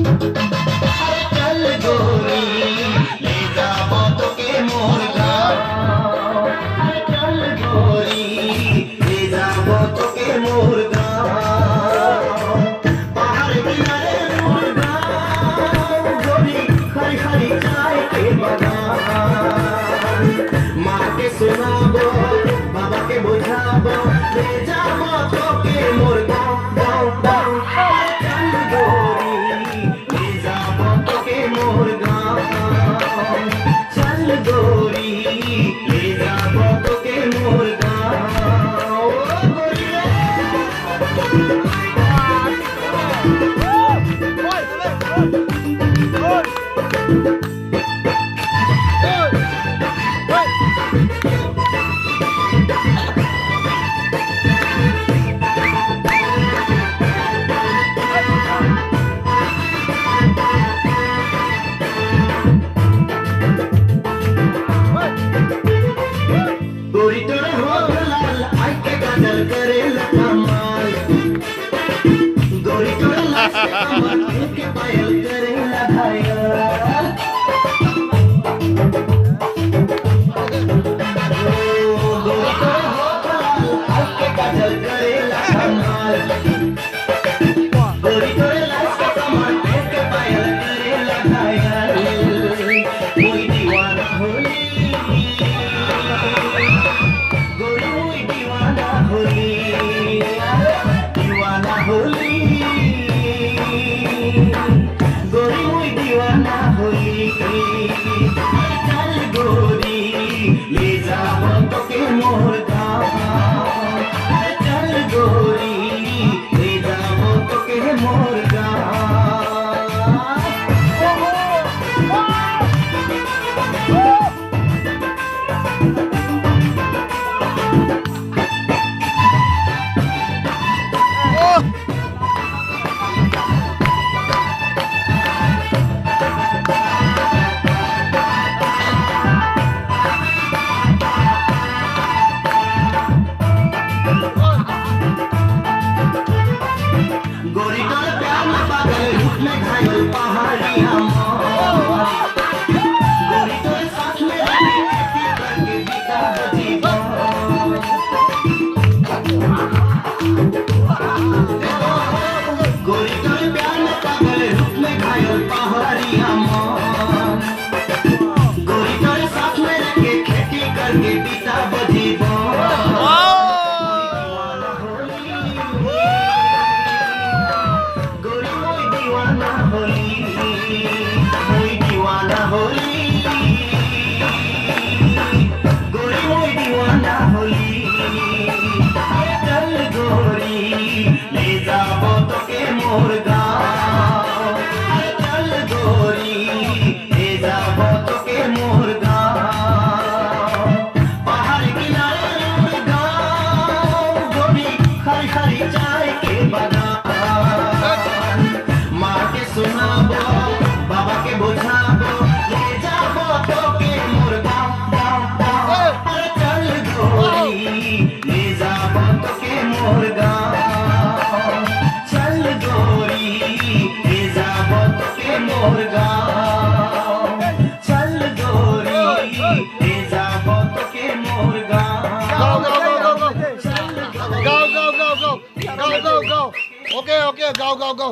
चल गोरी ले जाबो तोके मोर गाँव। चल गोरी ले जाबो तोके मोर गाँव। पहाड़ किनारे मोर गाँव गोरी हरी हरी चाय के बगान। माँ के सुनाबो बाबा के बुझाबो ले जाबो तोके मोर गाँव गाँव गाँव। चल गोरी ले जाबो तोके मोर गाँव। चल गोरी ले जाबो तोके मोर गाँव। ओ गोरिया गोरी तोरे होठ लाल आई के काजल करे कमाल। गोरी तोरे लाल से कमर दिल के पायल करे घायल। गोरी तोरे होठ लाल आई के काजल करे कमाल। गोरी तोरे लाल से कमर दिल के पायल करे घायल। कोई दीवाना होली गोरी हुई दीवाना होली। दीवाना होली गोरी हुई दीवाना होली। चल गोरी ले जाबो तोके मोर गाँव। चल गोरी ले जाबो तोके मोर गाँव। गोरी तोरे प्यार में पागल रूप में घायल पहाड़िया मोर। गोरी तोरे साथ में रहने खेती करके बिता जीवन। गोरी तोरे प्यार में पागल रूप में घायल पहाड़िया मोर। गोरी तोरे साथ में रहके खेती करके बिता जीवन। गोरी हुई दीवाना होली हुई दीवाना होली। गोरी हुई दीवाना होली। चल गोरी ले जाबो तोके मोर गाँव। चल गोरी ले जाबो तोके मोर गाँव। पहाड़ किनारे मोर गाँव गोरी हरी हरी चाय के बगान। माँ के सुनाबो बाबा के बुझाबो ले जाबो तोके मोर गाँव गाँव गाँव। चल गोरी ले जाबो तोके मोर गाँव। चल गोरी ले जाबो तोके मोर गाँव। चल गोरी ले जाबो तोके मोर गाँव। Go. Okay, go. Go.